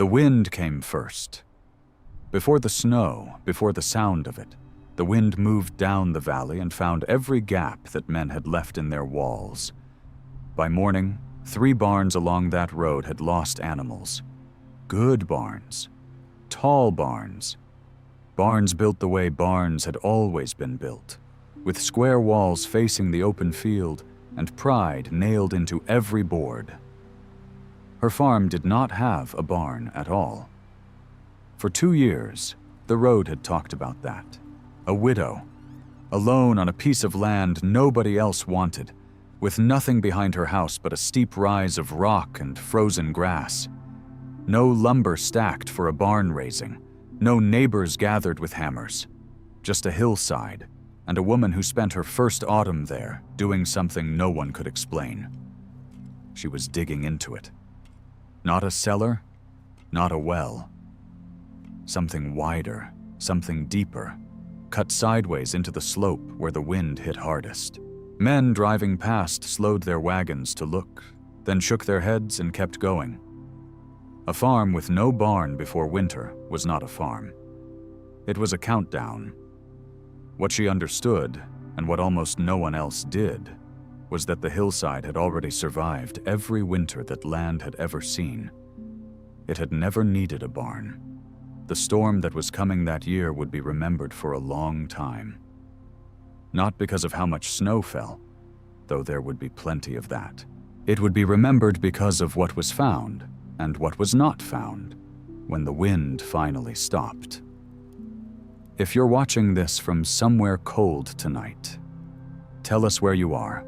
The wind came first. Before the snow, before the sound of it, the wind moved down the valley and found every gap that men had left in their walls. By morning, 3 barns along that road had lost animals. Good barns. Tall barns. Barns built the way barns had always been built, with square walls facing the open field and pride nailed into every board. Her farm did not have a barn at all. For 2 years, the road had talked about that. A widow, alone on a piece of land nobody else wanted, with nothing behind her house but a steep rise of rock and frozen grass. No lumber stacked for a barn raising, no neighbors gathered with hammers, just a hillside, and a woman who spent her first autumn there doing something no one could explain. She was digging into it. Not a cellar, not a well. Something wider, something deeper, cut sideways into the slope where the wind hit hardest. Men driving past slowed their wagons to look, then shook their heads and kept going. A farm with no barn before winter was not a farm. It was a countdown. What she understood, and what almost no one else did, was that the hillside had already survived every winter that land had ever seen. It had never needed a barn. The storm that was coming that year would be remembered for a long time. Not because of how much snow fell, though there would be plenty of that. It would be remembered because of what was found and what was not found when the wind finally stopped. If you're watching this from somewhere cold tonight, tell us where you are.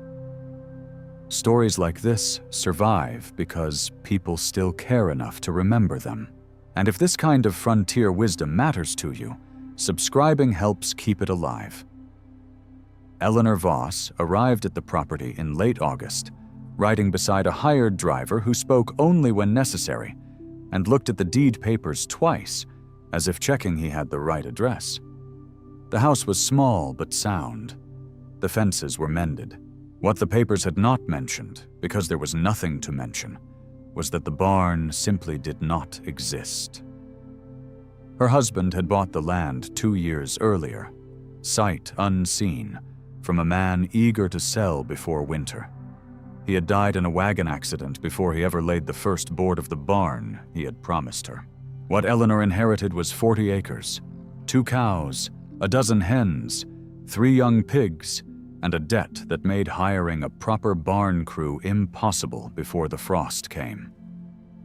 Stories like this survive because people still care enough to remember them. And if this kind of frontier wisdom matters to you, subscribing helps keep it alive. Eleanor Voss arrived at the property in late August, riding beside a hired driver who spoke only when necessary and looked at the deed papers twice, as if checking he had the right address. The house was small but sound. The fences were mended. What the papers had not mentioned, because there was nothing to mention, was that the barn simply did not exist. Her husband had bought the land 2 years earlier, sight unseen, from a man eager to sell before winter. He had died in a wagon accident before he ever laid the first board of the barn he had promised her. What Eleanor inherited was 40 acres, 2 cows, a dozen hens, 3 young pigs, and a debt that made hiring a proper barn crew impossible before the frost came.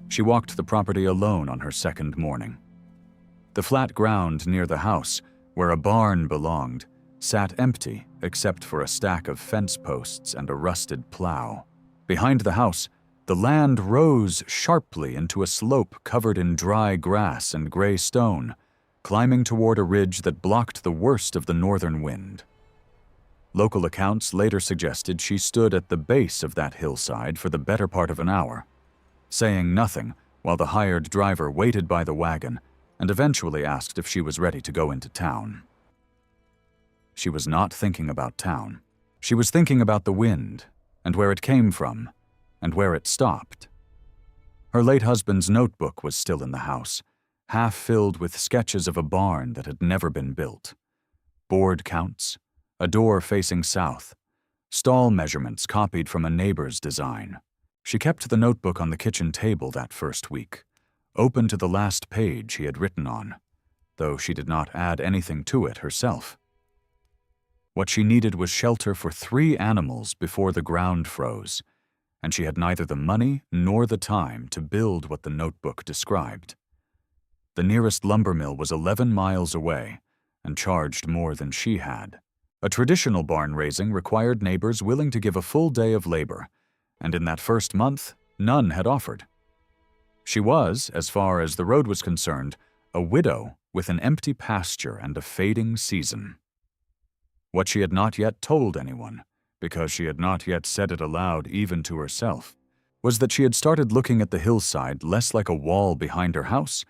She walked the property alone on her second morning. The flat ground near the house, where a barn belonged, sat empty except for a stack of fence posts and a rusted plow. Behind the house, the land rose sharply into a slope covered in dry grass and gray stone, climbing toward a ridge that blocked the worst of the northern wind. Local accounts later suggested she stood at the base of that hillside for the better part of an hour, saying nothing while the hired driver waited by the wagon and eventually asked if she was ready to go into town. She was not thinking about town. She was thinking about the wind and where it came from and where it stopped. Her late husband's notebook was still in the house, half filled with sketches of a barn that had never been built. Board counts, a door facing south, stall measurements copied from a neighbor's design. She kept the notebook on the kitchen table that first week, open to the last page he had written on, though she did not add anything to it herself. What she needed was shelter for 3 animals before the ground froze, and she had neither the money nor the time to build what the notebook described. The nearest lumber mill was 11 miles away and charged more than she had. A traditional barn raising required neighbors willing to give a full day of labor, and in that first month, none had offered. She was, as far as the road was concerned, a widow with an empty pasture and a fading season. What she had not yet told anyone, because she had not yet said it aloud even to herself, was that she had started looking at the hillside less like a wall behind her house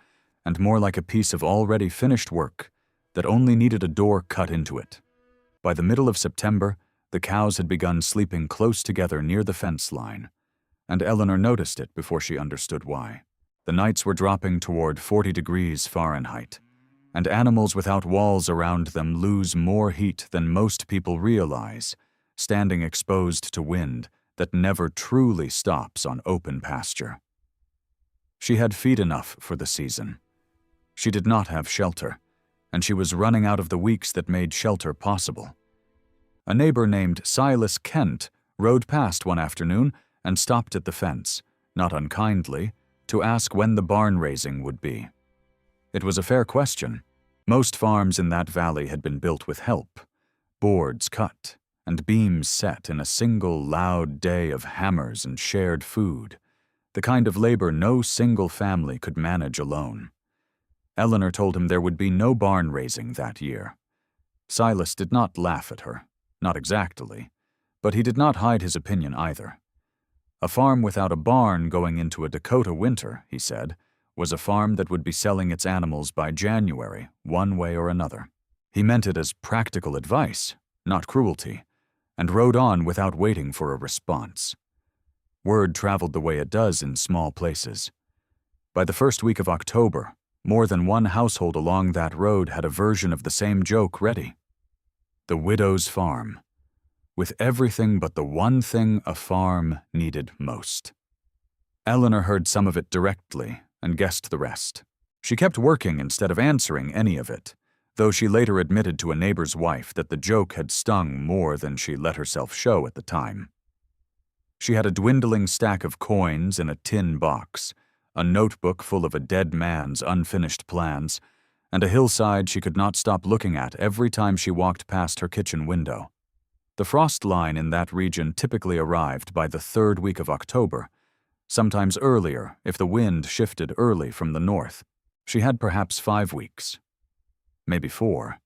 and more like a piece of already finished work that only needed a door cut into it. By the middle of September, the cows had begun sleeping close together near the fence line, and Eleanor noticed it before she understood why. The nights were dropping toward 40 degrees Fahrenheit, and animals without walls around them lose more heat than most people realize, standing exposed to wind that never truly stops on open pasture. She had feed enough for the season. She did not have shelter, and she was running out of the weeks that made shelter possible. A neighbor named Silas Kent rode past one afternoon and stopped at the fence, not unkindly, to ask when the barn raising would be. It was a fair question. Most farms in that valley had been built with help, boards cut, and beams set in a single loud day of hammers and shared food, the kind of labor no single family could manage alone. Eleanor told him there would be no barn raising that year. Silas did not laugh at her, not exactly, but he did not hide his opinion either. A farm without a barn going into a Dakota winter, he said, was a farm that would be selling its animals by January, one way or another. He meant it as practical advice, not cruelty, and rode on without waiting for a response. Word traveled the way it does in small places. By the first week of October, more than one household along that road had a version of the same joke ready. The widow's farm, with everything but the one thing a farm needed most. Eleanor heard some of it directly and guessed the rest. She kept working instead of answering any of it, though she later admitted to a neighbor's wife that the joke had stung more than she let herself show at the time. She had a dwindling stack of coins in a tin box, a notebook full of a dead man's unfinished plans, and a hillside she could not stop looking at every time she walked past her kitchen window. The frost line in that region typically arrived by the third week of October, sometimes earlier if the wind shifted early from the north. She had perhaps 5 weeks, maybe 4,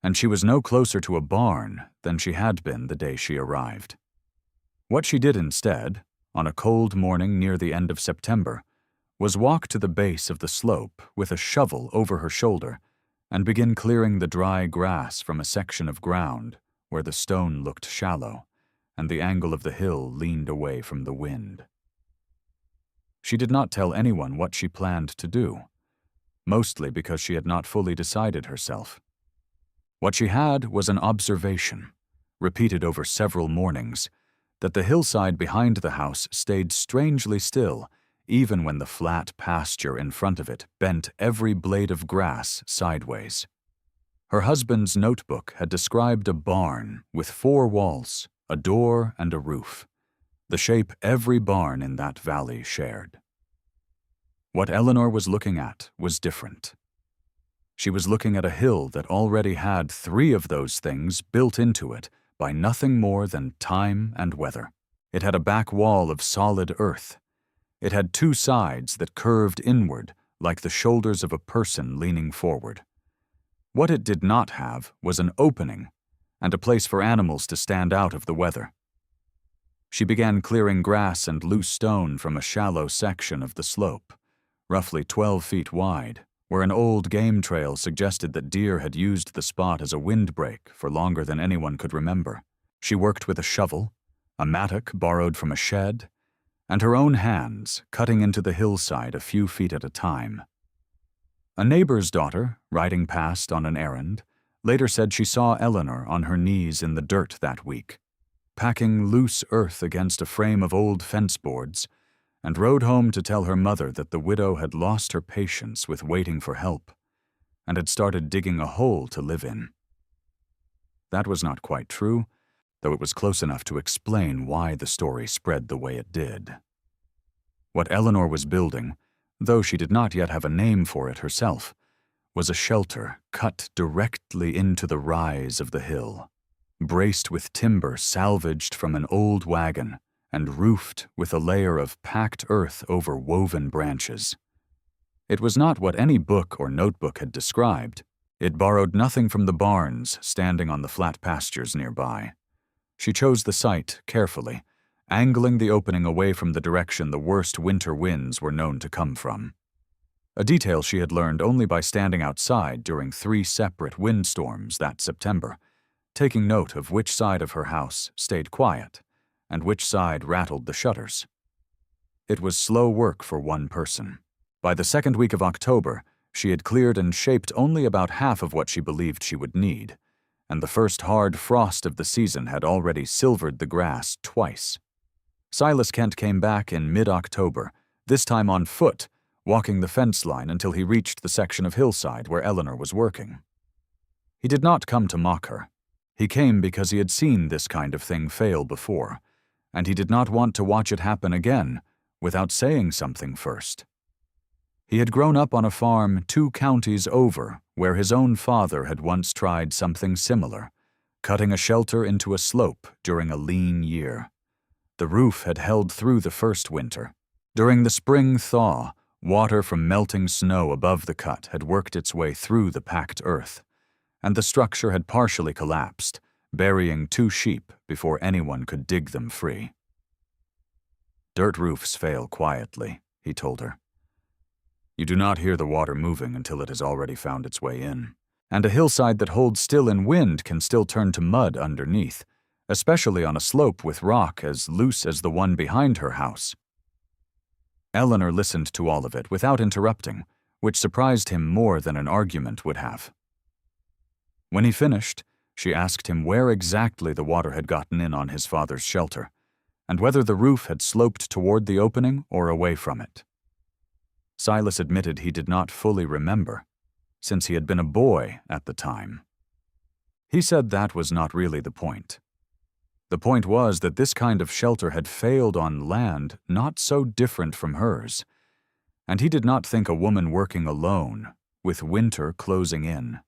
and she was no closer to a barn than she had been the day she arrived. What she did instead, on a cold morning near the end of September, was walk to the base of the slope with a shovel over her shoulder and begin clearing the dry grass from a section of ground where the stone looked shallow and the angle of the hill leaned away from the wind. She did not tell anyone what she planned to do, mostly because she had not fully decided herself. What she had was an observation, repeated over several mornings, that the hillside behind the house stayed strangely still even when the flat pasture in front of it bent every blade of grass sideways. Her husband's notebook had described a barn with 4 walls, a door, and a roof, the shape every barn in that valley shared. What Eleanor was looking at was different. She was looking at a hill that already had 3 of those things built into it by nothing more than time and weather. It had a back wall of solid earth. It had 2 sides that curved inward like the shoulders of a person leaning forward. What it did not have was an opening and a place for animals to stand out of the weather. She began clearing grass and loose stone from a shallow section of the slope, roughly 12 feet wide, where an old game trail suggested that deer had used the spot as a windbreak for longer than anyone could remember. She worked with a shovel, a mattock borrowed from a shed, and her own hands, cutting into the hillside a few feet at a time. A neighbor's daughter, riding past on an errand, later said she saw Eleanor on her knees in the dirt that week, packing loose earth against a frame of old fence boards, and rode home to tell her mother that the widow had lost her patience with waiting for help and had started digging a hole to live in. That was not quite true, though it was close enough to explain why the story spread the way it did. What Eleanor was building, though she did not yet have a name for it herself, was a shelter cut directly into the rise of the hill, braced with timber salvaged from an old wagon and roofed with a layer of packed earth over woven branches. It was not what any book or notebook had described. It borrowed nothing from the barns standing on the flat pastures nearby. She chose the site carefully, angling the opening away from the direction the worst winter winds were known to come from. A detail she had learned only by standing outside during 3 separate windstorms that September, taking note of which side of her house stayed quiet and which side rattled the shutters. It was slow work for one person, By the second week of October, she had cleared and shaped only about half of what she believed she would need, and the first hard frost of the season had already silvered the grass twice. Silas Kent came back in mid-October, this time on foot, walking the fence line until he reached the section of hillside where Eleanor was working. He did not come to mock her. He came because he had seen this kind of thing fail before, and he did not want to watch it happen again without saying something first. He had grown up on a farm 2 counties over where his own father had once tried something similar, cutting a shelter into a slope during a lean year. The roof had held through the first winter. During the spring thaw, water from melting snow above the cut had worked its way through the packed earth, and the structure had partially collapsed, burying 2 sheep before anyone could dig them free. "Dirt roofs fail quietly," he told her. "You do not hear the water moving until it has already found its way in. And a hillside that holds still in wind can still turn to mud underneath, especially on a slope with rock as loose as the one behind her house." Eleanor listened to all of it without interrupting, which surprised him more than an argument would have. When he finished, she asked him where exactly the water had gotten in on his father's shelter, and whether the roof had sloped toward the opening or away from it. Silas admitted he did not fully remember, since he had been a boy at the time. He said that was not really the point. The point was that this kind of shelter had failed on land not so different from hers, and he did not think a woman working alone, with winter closing in,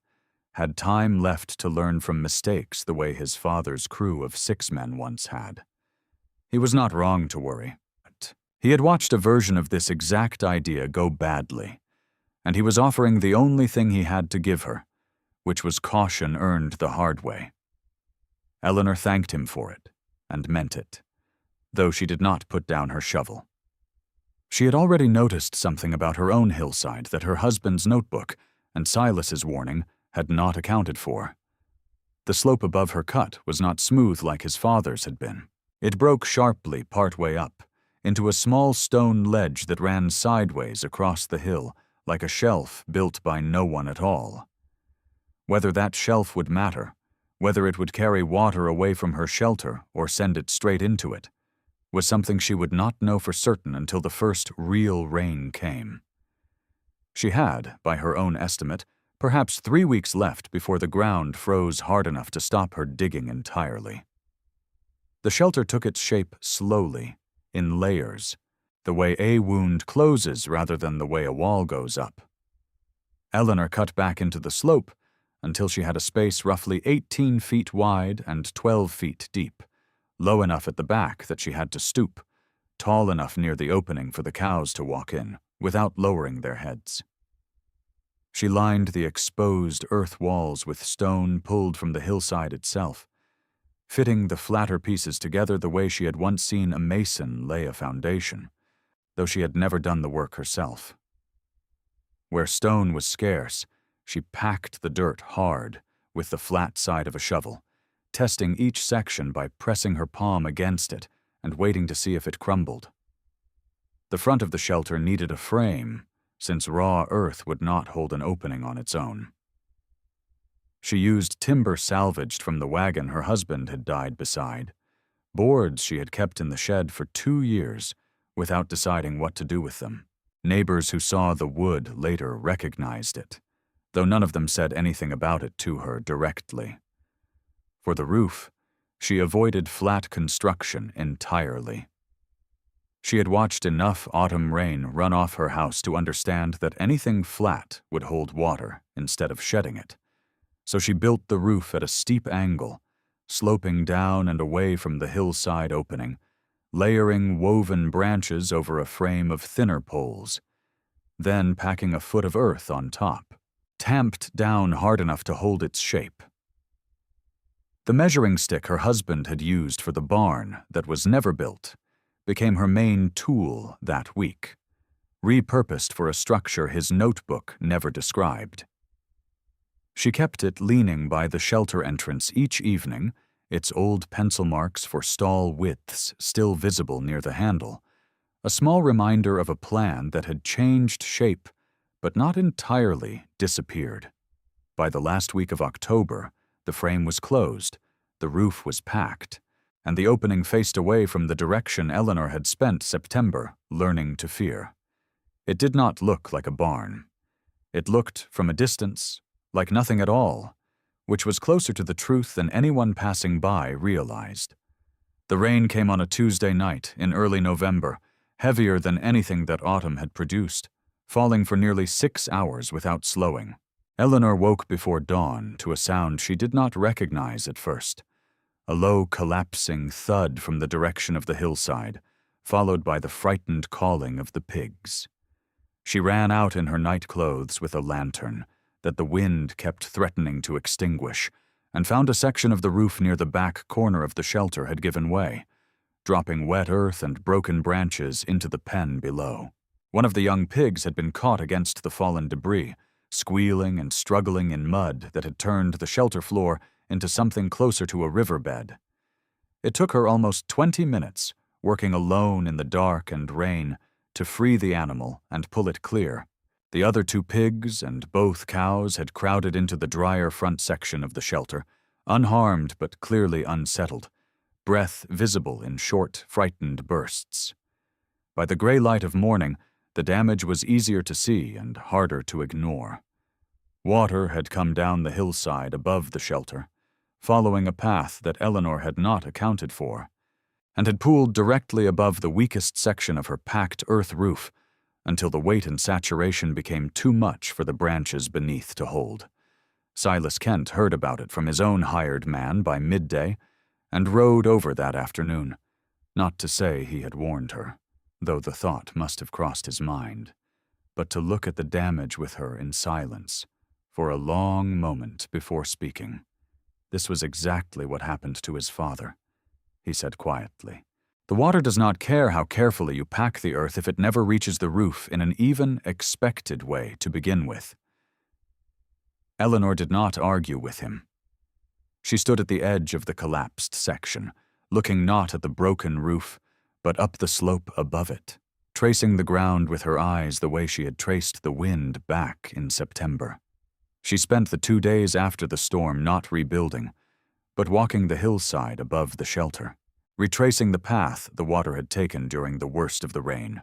had time left to learn from mistakes the way his father's crew of 6 men once had. He was not wrong to worry. He had watched a version of this exact idea go badly, and he was offering the only thing he had to give her, which was caution earned the hard way. Eleanor thanked him for it, and meant it, though she did not put down her shovel. She had already noticed something about her own hillside that her husband's notebook and Silas's warning had not accounted for. The slope above her cut was not smooth like his father's had been. It broke sharply partway up, into a small stone ledge that ran sideways across the hill, like a shelf built by no one at all. Whether that shelf would matter, whether it would carry water away from her shelter or send it straight into it, was something she would not know for certain until the first real rain came. She had, by her own estimate, perhaps 3 weeks left before the ground froze hard enough to stop her digging entirely. The shelter took its shape slowly, in layers, the way a wound closes rather than the way a wall goes up. Eleanor cut back into the slope until she had a space roughly 18 feet wide and 12 feet deep, low enough at the back that she had to stoop, tall enough near the opening for the cows to walk in, without lowering their heads. She lined the exposed earth walls with stone pulled from the hillside itself, fitting the flatter pieces together the way she had once seen a mason lay a foundation, though she had never done the work herself. Where stone was scarce, she packed the dirt hard with the flat side of a shovel, testing each section by pressing her palm against it and waiting to see if it crumbled. The front of the shelter needed a frame, since raw earth would not hold an opening on its own. She used timber salvaged from the wagon her husband had died beside, boards she had kept in the shed for 2 years without deciding what to do with them. Neighbors who saw the wood later recognized it, though none of them said anything about it to her directly. For the roof, she avoided flat construction entirely. She had watched enough autumn rain run off her house to understand that anything flat would hold water instead of shedding it, so she built the roof at a steep angle, sloping down and away from the hillside opening, layering woven branches over a frame of thinner poles, then packing a foot of earth on top, tamped down hard enough to hold its shape. The measuring stick her husband had used for the barn that was never built became her main tool that week, repurposed for a structure his notebook never described. She kept it leaning by the shelter entrance each evening, its old pencil marks for stall widths still visible near the handle, a small reminder of a plan that had changed shape, but not entirely disappeared. By the last week of October, the frame was closed, the roof was packed, and the opening faced away from the direction Eleanor had spent September learning to fear. It did not look like a barn. It looked, from a distance, like nothing at all, which was closer to the truth than anyone passing by realized. The rain came on a Tuesday night in early November, heavier than anything that autumn had produced, falling for nearly 6 hours without slowing. Eleanor woke before dawn to a sound she did not recognize at first, a low collapsing thud from the direction of the hillside, followed by the frightened calling of the pigs. She ran out in her night clothes with a lantern that the wind kept threatening to extinguish, and found a section of the roof near the back corner of the shelter had given way, dropping wet earth and broken branches into the pen below. One of the young pigs had been caught against the fallen debris, squealing and struggling in mud that had turned the shelter floor into something closer to a riverbed. It took her almost 20 minutes, working alone in the dark and rain, to free the animal and pull it clear. The other 2 pigs and both cows had crowded into the drier front section of the shelter, unharmed but clearly unsettled, breath visible in short, frightened bursts. By the gray light of morning, the damage was easier to see and harder to ignore. Water had come down the hillside above the shelter, following a path that Eleanor had not accounted for, and had pooled directly above the weakest section of her packed earth roof until the weight and saturation became too much for the branches beneath to hold. Silas Kent heard about it from his own hired man by midday and rode over that afternoon, not to say he had warned her, though the thought must have crossed his mind, but to look at the damage with her in silence for a long moment before speaking. This was exactly what happened to his father, he said quietly. The water does not care how carefully you pack the earth if it never reaches the roof in an even, expected way to begin with. Eleanor did not argue with him. She stood at the edge of the collapsed section, looking not at the broken roof, but up the slope above it, tracing the ground with her eyes the way she had traced the wind back in September. She spent the 2 days after the storm not rebuilding, but walking the hillside above the shelter, retracing the path the water had taken during the worst of the rain.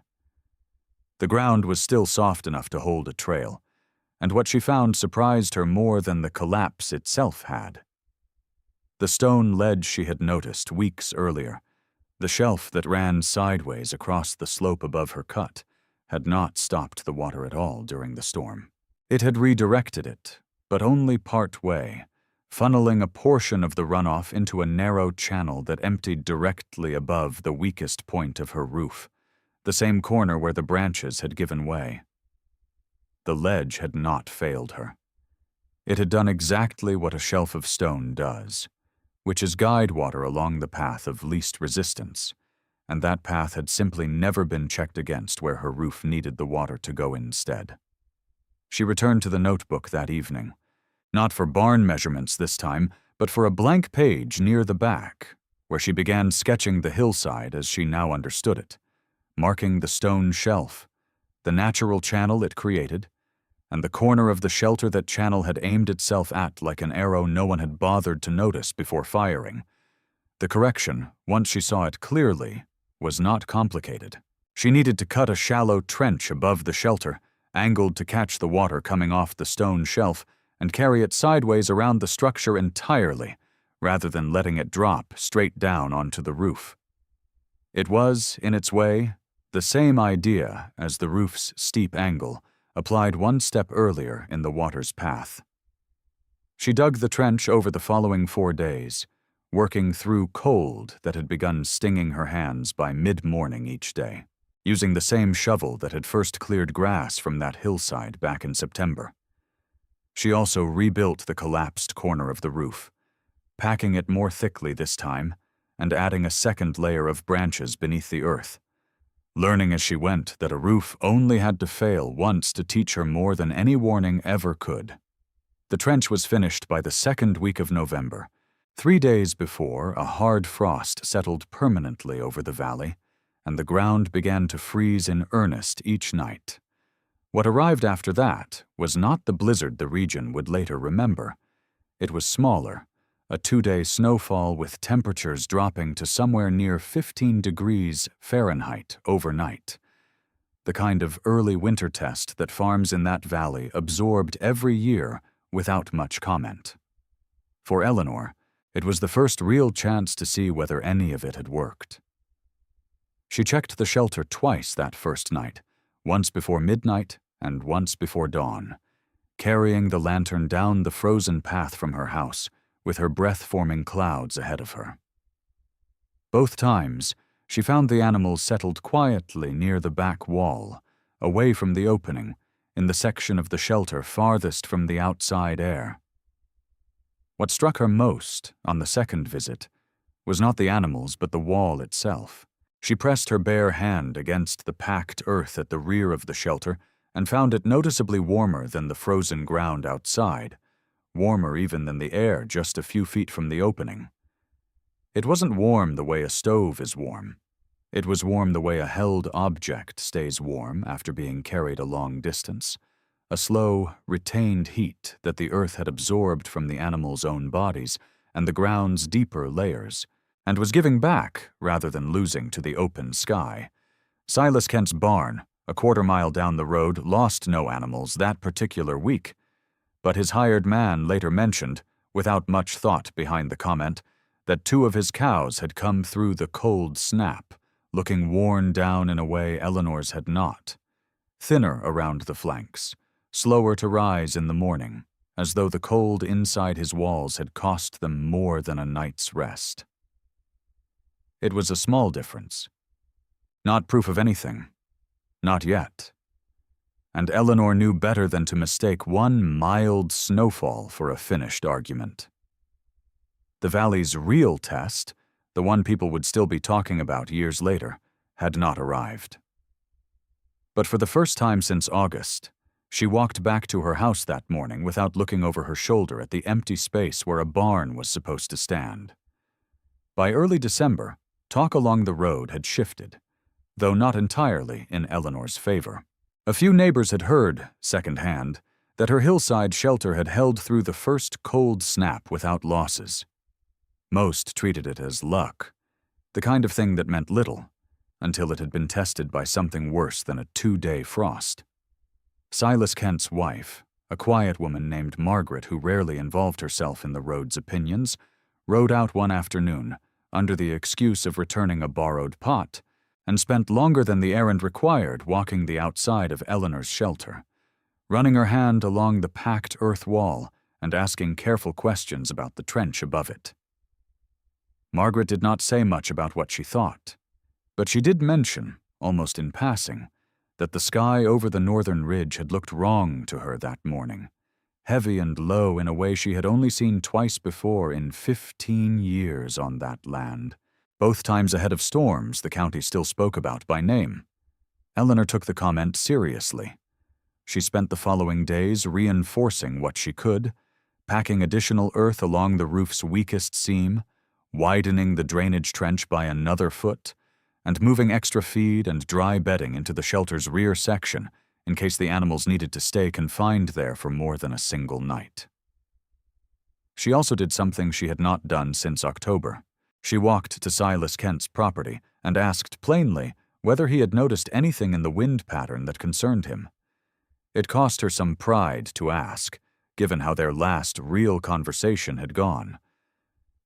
The ground was still soft enough to hold a trail, and what she found surprised her more than the collapse itself had. The stone ledge she had noticed weeks earlier, the shelf that ran sideways across the slope above her cut, had not stopped the water at all during the storm. It had redirected it, but only part way, funneling a portion of the runoff into a narrow channel that emptied directly above the weakest point of her roof, the same corner where the branches had given way. The ledge had not failed her. It had done exactly what a shelf of stone does, which is guide water along the path of least resistance, and that path had simply never been checked against where her roof needed the water to go instead. She returned to the notebook that evening, not for barn measurements this time, but for a blank page near the back, where she began sketching the hillside as she now understood it, marking the stone shelf, the natural channel it created, and the corner of the shelter that channel had aimed itself at like an arrow no one had bothered to notice before firing. The correction, once she saw it clearly, was not complicated. She needed to cut a shallow trench above the shelter, angled to catch the water coming off the stone shelf, and carry it sideways around the structure entirely, rather than letting it drop straight down onto the roof. It was, in its way, the same idea as the roof's steep angle, applied one step earlier in the water's path. She dug the trench over the following 4 days, working through cold that had begun stinging her hands by mid-morning each day, using the same shovel that had first cleared grass from that hillside back in September. She also rebuilt the collapsed corner of the roof, packing it more thickly this time and adding a second layer of branches beneath the earth, learning as she went that a roof only had to fail once to teach her more than any warning ever could. The trench was finished by the 2nd week of November, 3 days before a hard frost settled permanently over the valley and the ground began to freeze in earnest each night. What arrived after that was not the blizzard the region would later remember. It was smaller, a 2-day snowfall with temperatures dropping to somewhere near 15 degrees Fahrenheit overnight. The kind of early winter test that farms in that valley absorbed every year without much comment. For Eleanor, it was the first real chance to see whether any of it had worked. She checked the shelter twice that first night, once before midnight and once before dawn, carrying the lantern down the frozen path from her house with her breath-forming clouds ahead of her. Both times, she found the animals settled quietly near the back wall, away from the opening, in the section of the shelter farthest from the outside air. What struck her most on the second visit was not the animals but the wall itself. She pressed her bare hand against the packed earth at the rear of the shelter and found it noticeably warmer than the frozen ground outside, warmer even than the air just a few feet from the opening. It wasn't warm the way a stove is warm. It was warm the way a held object stays warm after being carried a long distance, a slow, retained heat that the earth had absorbed from the animals' own bodies and the ground's deeper layers, and was giving back rather than losing to the open sky. Silas Kent's barn, a quarter-mile down the road, lost no animals that particular week, but his hired man later mentioned, without much thought behind the comment, that 2 of his cows had come through the cold snap, looking worn down in a way Eleanor's had not, thinner around the flanks, slower to rise in the morning, as though the cold inside his walls had cost them more than a night's rest. It was a small difference. Not proof of anything. Not yet. And Eleanor knew better than to mistake one mild snowfall for a finished argument. The valley's real test, the one people would still be talking about years later, had not arrived. But for the first time since August, she walked back to her house that morning without looking over her shoulder at the empty space where a barn was supposed to stand. By early December, talk along the road had shifted, though not entirely in Eleanor's favor. A few neighbors had heard, secondhand, that her hillside shelter had held through the first cold snap without losses. Most treated it as luck, the kind of thing that meant little, until it had been tested by something worse than a 2-day frost. Silas Kent's wife, a quiet woman named Margaret who rarely involved herself in the road's opinions, rode out one afternoon, under the excuse of returning a borrowed pot, and spent longer than the errand required walking the outside of Eleanor's shelter, running her hand along the packed earth wall and asking careful questions about the trench above it. Margaret did not say much about what she thought, but she did mention, almost in passing, that the sky over the northern ridge had looked wrong to her that morning, heavy and low in a way she had only seen twice before in 15 years on that land, both times ahead of storms the county still spoke about by name. Eleanor took the comment seriously. She spent the following days reinforcing what she could, packing additional earth along the roof's weakest seam, widening the drainage trench by another foot, and moving extra feed and dry bedding into the shelter's rear section in case the animals needed to stay confined there for more than a single night. She also did something she had not done since October. She walked to Silas Kent's property and asked plainly whether he had noticed anything in the wind pattern that concerned him. It cost her some pride to ask, given how their last real conversation had gone.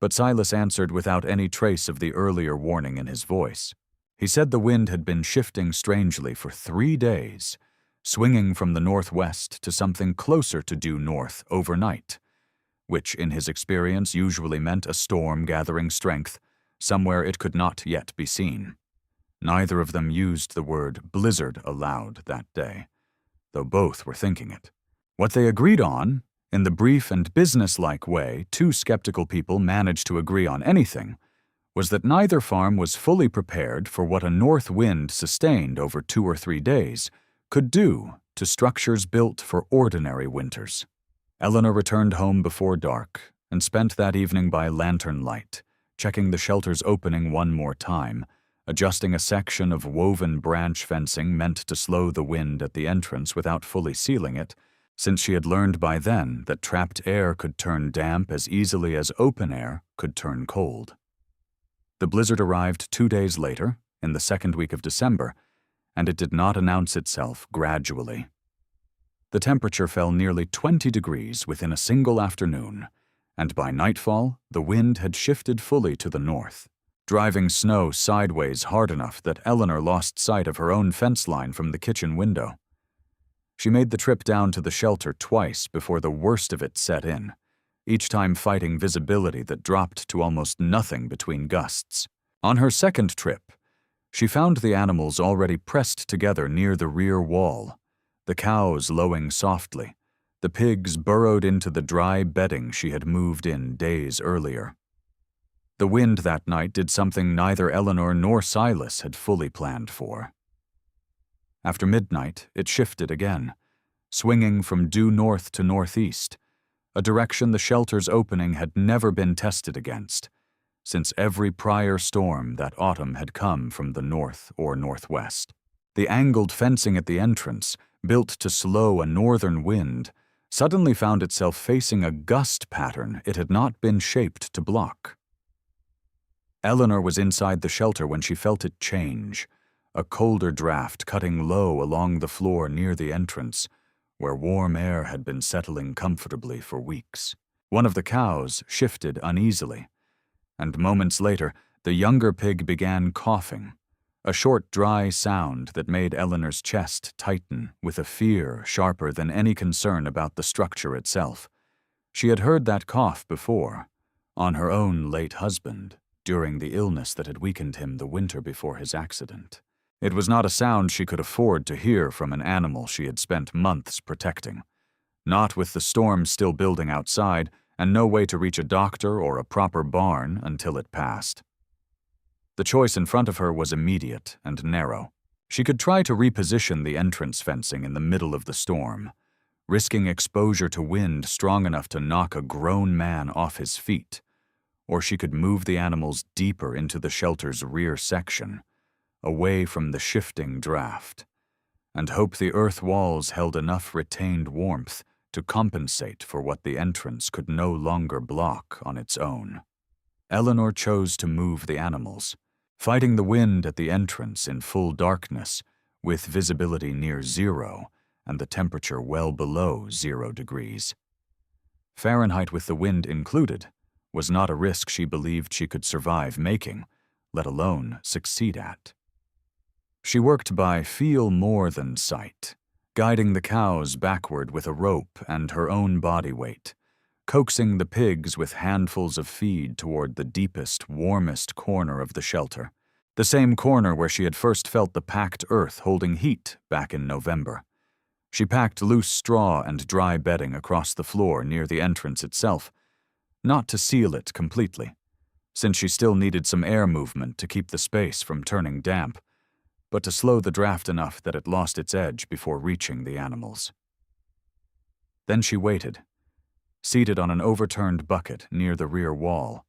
But Silas answered without any trace of the earlier warning in his voice. He said the wind had been shifting strangely for 3 days, swinging from the northwest to something closer to due north overnight, which in his experience usually meant a storm gathering strength, somewhere it could not yet be seen. Neither of them used the word blizzard aloud that day, though both were thinking it. What they agreed on, in the brief and businesslike way 2 skeptical people managed to agree on anything, was that neither farm was fully prepared for what a north wind sustained over 2 or 3 days could do to structures built for ordinary winters. Eleanor returned home before dark and spent that evening by lantern light, checking the shelter's opening one more time, Adjusting a section of woven branch fencing meant to slow the wind at the entrance without fully sealing it, since she had learned by then that trapped air could turn damp as easily as open air could turn cold. The blizzard arrived 2 days later, in the second week of December, and it did not announce itself gradually. The temperature fell nearly 20 degrees within a single afternoon, and by nightfall, the wind had shifted fully to the north, driving snow sideways hard enough that Eleanor lost sight of her own fence line from the kitchen window. She made the trip down to the shelter twice before the worst of it set in, each time fighting visibility that dropped to almost nothing between gusts. On her second trip, she found the animals already pressed together near the rear wall, the cows lowing softly, the pigs burrowed into the dry bedding she had moved in days earlier. The wind that night did something neither Eleanor nor Silas had fully planned for. After midnight, it shifted again, swinging from due north to northeast, a direction the shelter's opening had never been tested against, since every prior storm that autumn had come from the north or northwest. The angled fencing at the entrance, built to slow a northern wind, suddenly found itself facing a gust pattern it had not been shaped to block. Eleanor was inside the shelter when she felt it change, a colder draft cutting low along the floor near the entrance, where warm air had been settling comfortably for weeks. One of the cows shifted uneasily, and moments later, the younger pig began coughing, a short, dry sound that made Eleanor's chest tighten with a fear sharper than any concern about the structure itself. She had heard that cough before, on her own late husband, during the illness that had weakened him the winter before his accident. It was not a sound she could afford to hear from an animal she had spent months protecting, not with the storm still building outside and no way to reach a doctor or a proper barn until it passed. The choice in front of her was immediate and narrow. She could try to reposition the entrance fencing in the middle of the storm, risking exposure to wind strong enough to knock a grown man off his feet, or she could move the animals deeper into the shelter's rear section, away from the shifting draft, and hope the earth walls held enough retained warmth to compensate for what the entrance could no longer block on its own. Eleanor chose to move the animals, fighting the wind at the entrance in full darkness, with visibility near zero and the temperature well below 0 degrees. Fahrenheit with the wind included was not a risk she believed she could survive making, let alone succeed at. She worked by feel more than sight, guiding the cows backward with a rope and her own body weight, coaxing the pigs with handfuls of feed toward the deepest, warmest corner of the shelter, the same corner where she had first felt the packed earth holding heat back in November. She packed loose straw and dry bedding across the floor near the entrance itself, not to seal it completely, since she still needed some air movement to keep the space from turning damp, but to slow the draft enough that it lost its edge before reaching the animals. Then she waited, seated on an overturned bucket near the rear wall,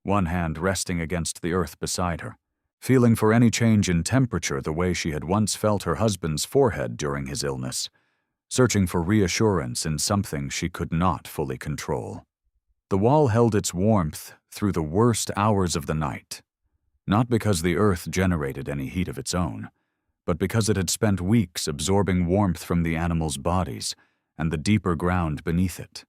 one hand resting against the earth beside her, feeling for any change in temperature the way she had once felt her husband's forehead during his illness, searching for reassurance in something she could not fully control. The wall held its warmth through the worst hours of the night, not because the earth generated any heat of its own, but because it had spent weeks absorbing warmth from the animals' bodies and the deeper ground beneath it.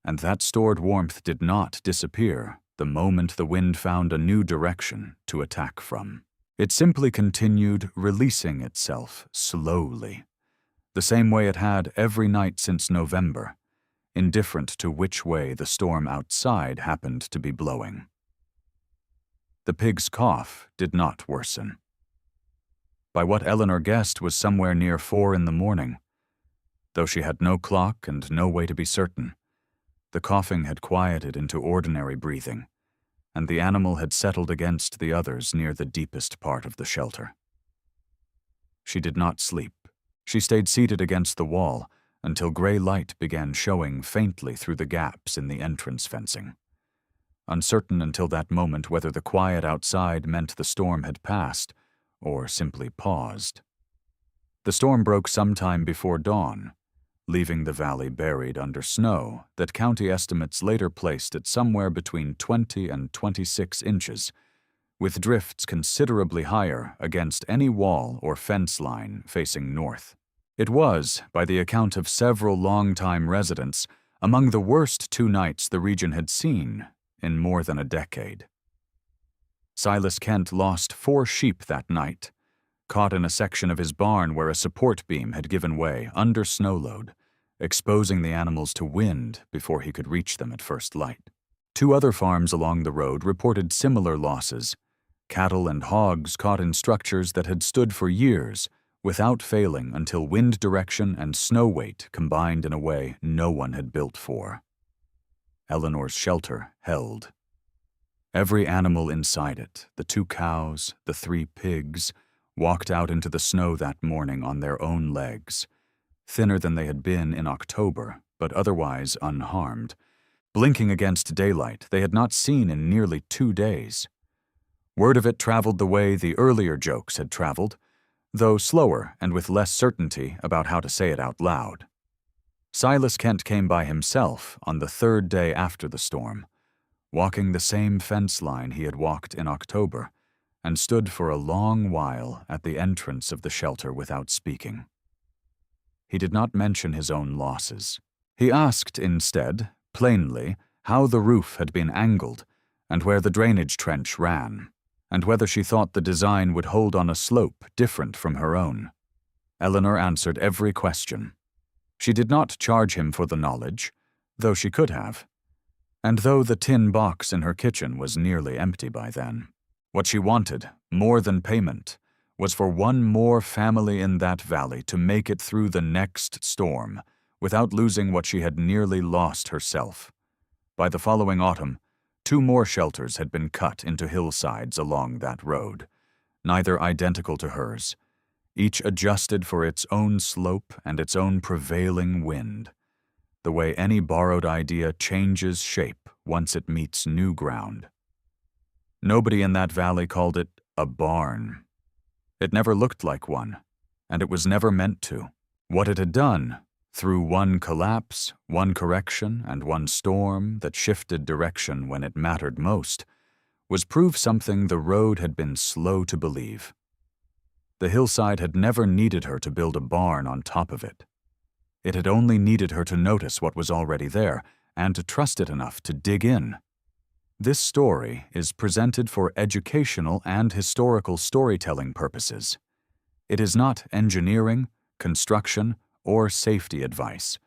And that stored warmth did not disappear the moment the wind found a new direction to attack from. It simply continued releasing itself slowly, the same way it had every night since November, indifferent to which way the storm outside happened to be blowing. The pig's cough did not worsen. By what Eleanor guessed was somewhere near 4 in the morning. Though she had no clock and no way to be certain, the coughing had quieted into ordinary breathing, and the animal had settled against the others near the deepest part of the shelter. She did not sleep. She stayed seated against the wall until gray light began showing faintly through the gaps in the entrance fencing. uncertain until that moment whether the quiet outside meant the storm had passed or simply paused. The storm broke sometime before dawn, leaving the valley buried under snow that county estimates later placed at somewhere between 20 and 26 inches, with drifts considerably higher against any wall or fence line facing north. It was, by the account of several longtime residents, among the worst 2 nights the region had seen in more than a decade. Silas Kent lost 4 sheep that night, caught in a section of his barn where a support beam had given way under snow load, exposing the animals to wind before he could reach them at first light. 2 other farms along the road reported similar losses, cattle and hogs caught in structures that had stood for years without failing until wind direction and snow weight combined in a way no one had built for. Eleanor's shelter held. Every animal inside it, the 2 cows, the 3 pigs, walked out into the snow that morning on their own legs, thinner than they had been in October, but otherwise unharmed. Blinking against daylight they had not seen in nearly 2 days. Word of it traveled the way the earlier jokes had traveled, though slower and with less certainty about how to say it out loud. Silas Kent came by himself on the 3rd day after the storm, walking the same fence line he had walked in October, and stood for a long while at the entrance of the shelter without speaking. He did not mention his own losses. He asked instead, plainly, how the roof had been angled and where the drainage trench ran, and whether she thought the design would hold on a slope different from her own. Eleanor answered every question. She did not charge him for the knowledge, though she could have, and though the tin box in her kitchen was nearly empty by then. What she wanted, more than payment, was for one more family in that valley to make it through the next storm without losing what she had nearly lost herself. By the following autumn, 2 more shelters had been cut into hillsides along that road, neither identical to hers, each adjusted for its own slope and its own prevailing wind, the way any borrowed idea changes shape once it meets new ground. Nobody in that valley called it a barn. It never looked like one, and it was never meant to. What it had done, through one collapse, one correction, and one storm that shifted direction when it mattered most, was prove something the road had been slow to believe. The hillside had never needed her to build a barn on top of it. It had only needed her to notice what was already there and to trust it enough to dig in. This story is presented for educational and historical storytelling purposes. It is not engineering, construction, or safety advice,